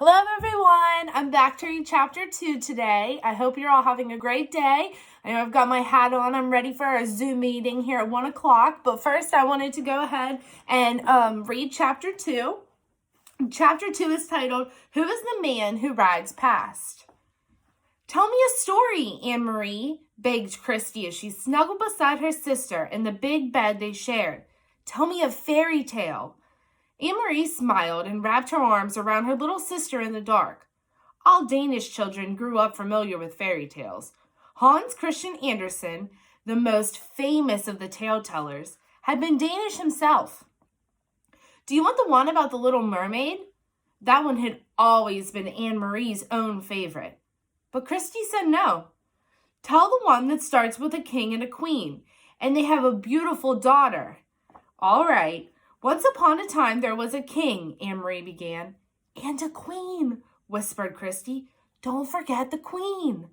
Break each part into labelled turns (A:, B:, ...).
A: Hello everyone, I'm back to read chapter 2 today. I hope you're all having a great day. I know I've got my hat on, I'm ready for our Zoom meeting here at 1 o'clock, but first I wanted to go ahead and read chapter 2. Chapter 2 is titled, Who is the Man Who Rides Past? Tell me a story, Anne-Marie, begged Christy as she snuggled beside her sister in the big bed they shared. Tell me a fairy tale. Anne-Marie smiled and wrapped her arms around her little sister in the dark. All Danish children grew up familiar with fairy tales. Hans Christian Andersen, the most famous of the tale-tellers, had been Danish himself. Do you want the one about the Little Mermaid? That one had always been Anne-Marie's own favorite. But Christy said no. Tell the one that starts with a king and a queen, and they have a beautiful daughter. All right. Once upon a time there was a king, Anne-Marie began. And a queen, whispered Christy. Don't forget the queen.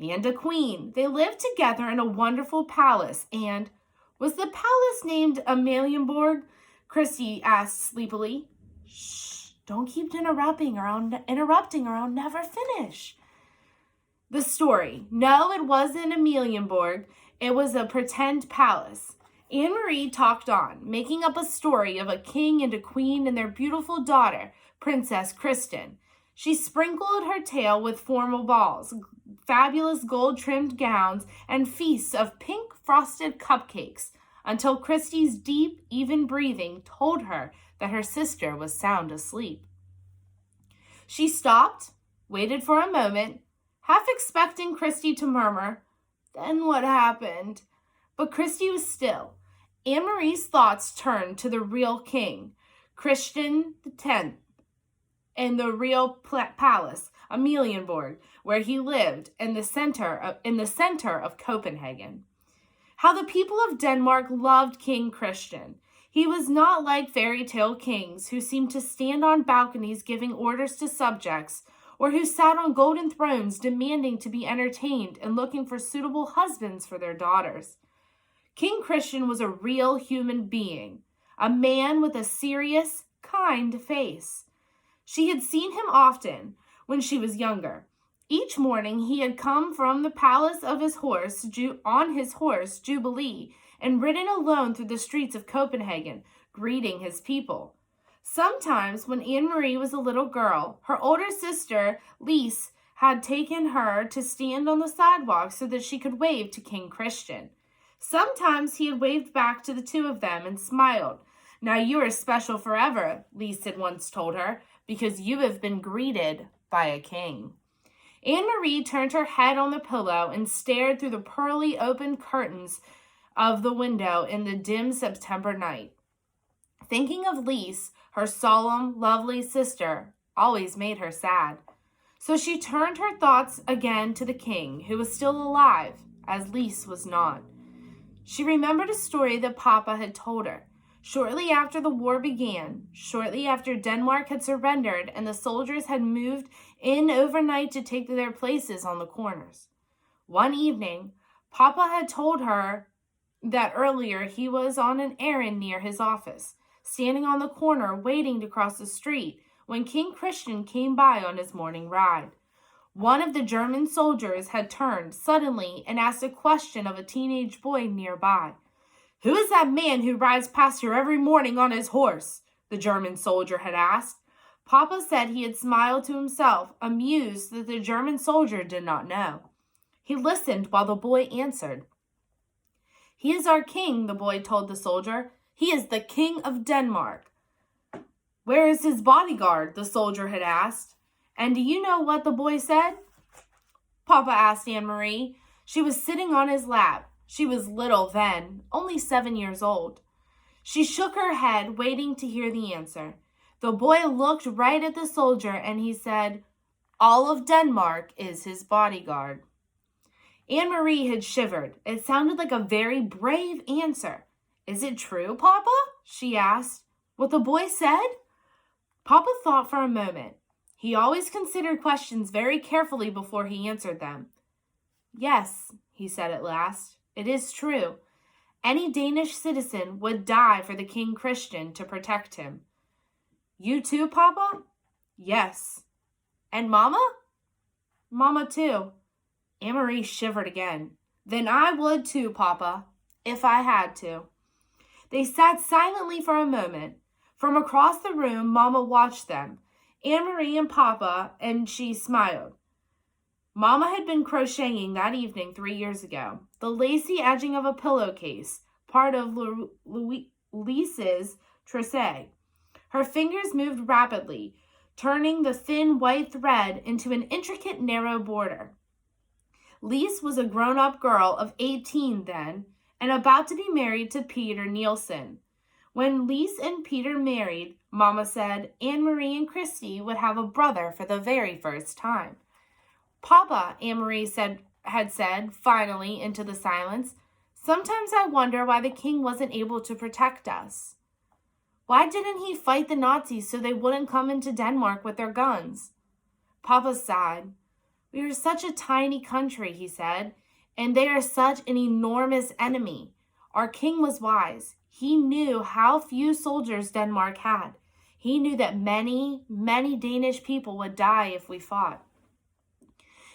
A: And a queen. They lived together in a wonderful palace, and was the palace named Amalienborg? Christy asked sleepily. Shh, don't keep interrupting or I'll never finish. The story. No, it wasn't Amalienborg. It was a pretend palace. Anne-Marie talked on, making up a story of a king and a queen and their beautiful daughter, Princess Kristen. She sprinkled her tale with formal balls, fabulous gold-trimmed gowns, and feasts of pink frosted cupcakes, until Christy's deep, even breathing told her that her sister was sound asleep. She stopped, waited for a moment, half expecting Christy to murmur, "Then what happened?" But Christy was still. Anne-Marie's thoughts turned to the real king, Christian X, and the real palace, Amalienborg, where he lived in the center of Copenhagen. How the people of Denmark loved King Christian. He was not like fairy tale kings who seemed to stand on balconies giving orders to subjects, or who sat on golden thrones demanding to be entertained and looking for suitable husbands for their daughters. King Christian was a real human being, a man with a serious, kind face. She had seen him often when she was younger. Each morning he had come from the palace of his horse, on his horse, Jubilee, and ridden alone through the streets of Copenhagen, greeting his people. Sometimes, when Anne-Marie was a little girl, her older sister, Lise, had taken her to stand on the sidewalk so that she could wave to King Christian. Sometimes he had waved back to the two of them and smiled. "Now you are special forever," Lise had once told her, "because you have been greeted by a king." Anne-Marie turned her head on the pillow and stared through the pearly open curtains of the window in the dim September night. Thinking of Lise, her solemn, lovely sister, always made her sad. So she turned her thoughts again to the king, who was still alive, as Lise was not. She remembered a story that Papa had told her. Shortly after the war began, shortly after Denmark had surrendered and the soldiers had moved in overnight to take their places on the corners. One evening, Papa had told her that earlier he was on an errand near his office, standing on the corner waiting to cross the street when King Christian came by on his morning ride. One of the German soldiers had turned suddenly and asked a question of a teenage boy nearby. "Who is that man who rides past here every morning on his horse?" the German soldier had asked. Papa said he had smiled to himself, amused that the German soldier did not know. He listened while the boy answered. "He is our king," the boy told the soldier. "He is the King of Denmark." "Where is his bodyguard?" the soldier had asked. And do you know what the boy said? Papa asked Anne-Marie. She was sitting on his lap. She was little then, only 7 years old. She shook her head, waiting to hear the answer. The boy looked right at the soldier and he said, "All of Denmark is his bodyguard." Anne-Marie had shivered. It sounded like a very brave answer. "Is it true, Papa?" she asked. "What the boy said?" Papa thought for a moment. He always considered questions very carefully before he answered them. "Yes," he said at last, "it is true. Any Danish citizen would die for the King Christian to protect him." "You too, Papa?" "Yes." And Mama? Mama too. Anne-Marie shivered again. Then I would too, Papa, if I had to. They sat silently for a moment. From across the room, Mama watched them, Anne-Marie and Papa, and she smiled. Mama had been crocheting that evening 3 years ago. The lacy edging of a pillowcase, part of Lisa's trousseau. Her fingers moved rapidly, turning the thin white thread into an intricate narrow border. Lise was a grown-up girl of 18 then, and about to be married to Peter Nielsen. When Lise and Peter married, Mama said Anne-Marie and Christy would have a brother for the very first time. Papa, Anne-Marie had said, finally, into the silence, sometimes I wonder why the king wasn't able to protect us. Why didn't he fight the Nazis so they wouldn't come into Denmark with their guns? Papa sighed. We are such a tiny country, he said, and they are such an enormous enemy. Our king was wise. He knew how few soldiers Denmark had. He knew that many, many Danish people would die if we fought.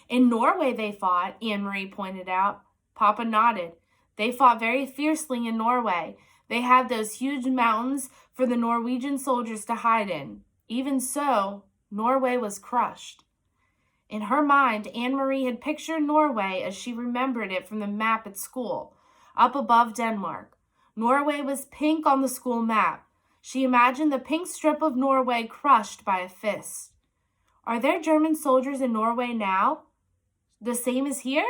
A: In Norway they fought, Anne-Marie pointed out. Papa nodded. They fought very fiercely in Norway. They had those huge mountains for the Norwegian soldiers to hide in. Even so, Norway was crushed. In her mind, Anne-Marie had pictured Norway as she remembered it from the map at school, up above Denmark. Norway was pink on the school map. She imagined the pink strip of Norway crushed by a fist. Are there German soldiers in Norway now? The same as here?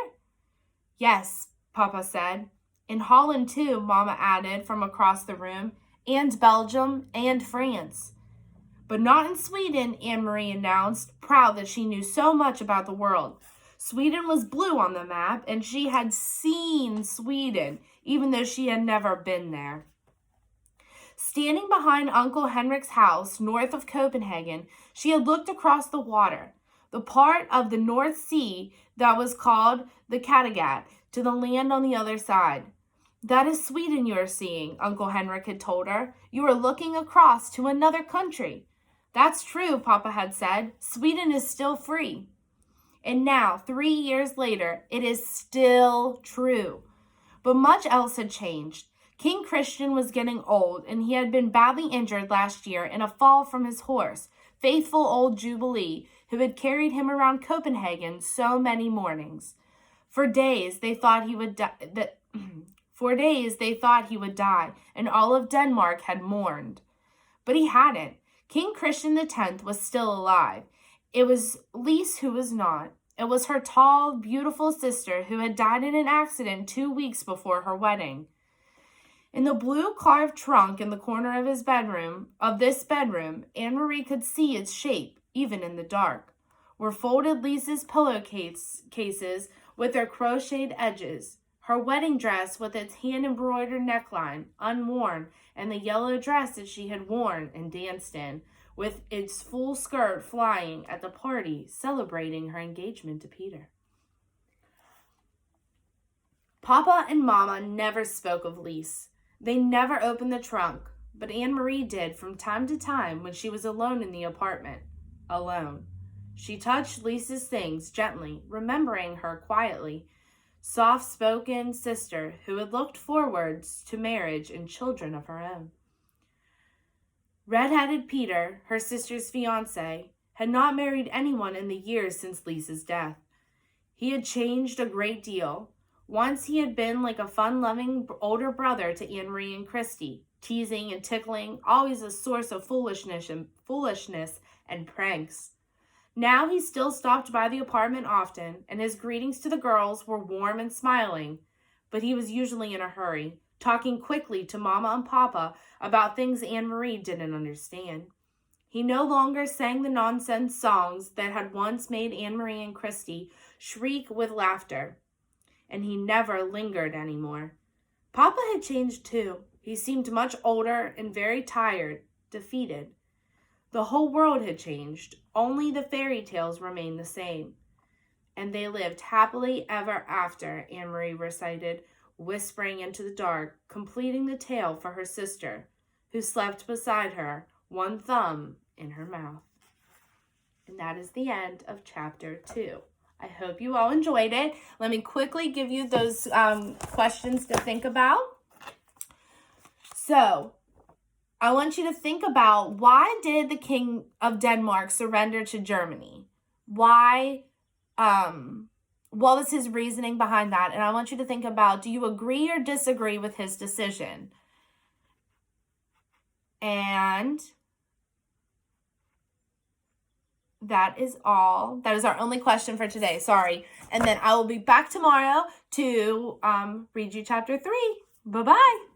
A: Yes, Papa said. In Holland too, Mama added from across the room, and Belgium and France. But not in Sweden, Anne-Marie announced, proud that she knew so much about the world. Sweden was blue on the map, and she had seen Sweden, even though she had never been there. Standing behind Uncle Henrik's house, north of Copenhagen, she had looked across the water, the part of the North Sea that was called the Kattegat, to the land on the other side. That is Sweden you are seeing, Uncle Henrik had told her. You are looking across to another country. That's true, Papa had said. Sweden is still free. And now, 3 years later, it is still true. But much else had changed. King Christian was getting old, and he had been badly injured last year in a fall from his horse, faithful old Jubilee, who had carried him around Copenhagen so many mornings. For days they thought he would die. And all of Denmark had mourned. But he hadn't. King Christian X was still alive. It was Lise who was not. It was her tall, beautiful sister who had died in an accident 2 weeks before her wedding. In the blue carved trunk in the corner of this bedroom, Anne-Marie could see its shape, even in the dark, were folded Lisa's pillowcases with their crocheted edges, her wedding dress with its hand-embroidered neckline, unworn, and the yellow dress that she had worn and danced in, with its full skirt flying at the party celebrating her engagement to Peter. Papa and Mama never spoke of Lise. They never opened the trunk, but Anne-Marie did from time to time when she was alone in the apartment. Alone. She touched Lisa's things gently, remembering her quietly, soft-spoken sister who had looked forwards to marriage and children of her own. Red-headed Peter, her sister's fiancé, had not married anyone in the years since Lisa's death. He had changed a great deal. Once he had been like a fun-loving older brother to Anne-Marie and Christy, teasing and tickling, always a source of foolishness and pranks. Now he still stopped by the apartment often, and his greetings to the girls were warm and smiling, but he was usually in a hurry, talking quickly to Mama and Papa about things Anne-Marie didn't understand. He no longer sang the nonsense songs that had once made Anne-Marie and Christy shriek with laughter, and he never lingered anymore. Papa had changed too. He seemed much older and very tired, defeated. The whole world had changed. Only the fairy tales remained the same. And they lived happily ever after, Anne-Marie recited, whispering into the dark, completing the tale for her sister, who slept beside her, one thumb in her mouth. And that is the end of chapter 2. I hope you all enjoyed it. Let me quickly give you those questions to think about. So, I want you to think about, why did the King of Denmark surrender to Germany? Why, what was his reasoning behind that? And I want you to think about, do you agree or disagree with his decision? And that is all. That is our only question for today. Sorry. And then I will be back tomorrow to read you chapter 3. Bye-bye.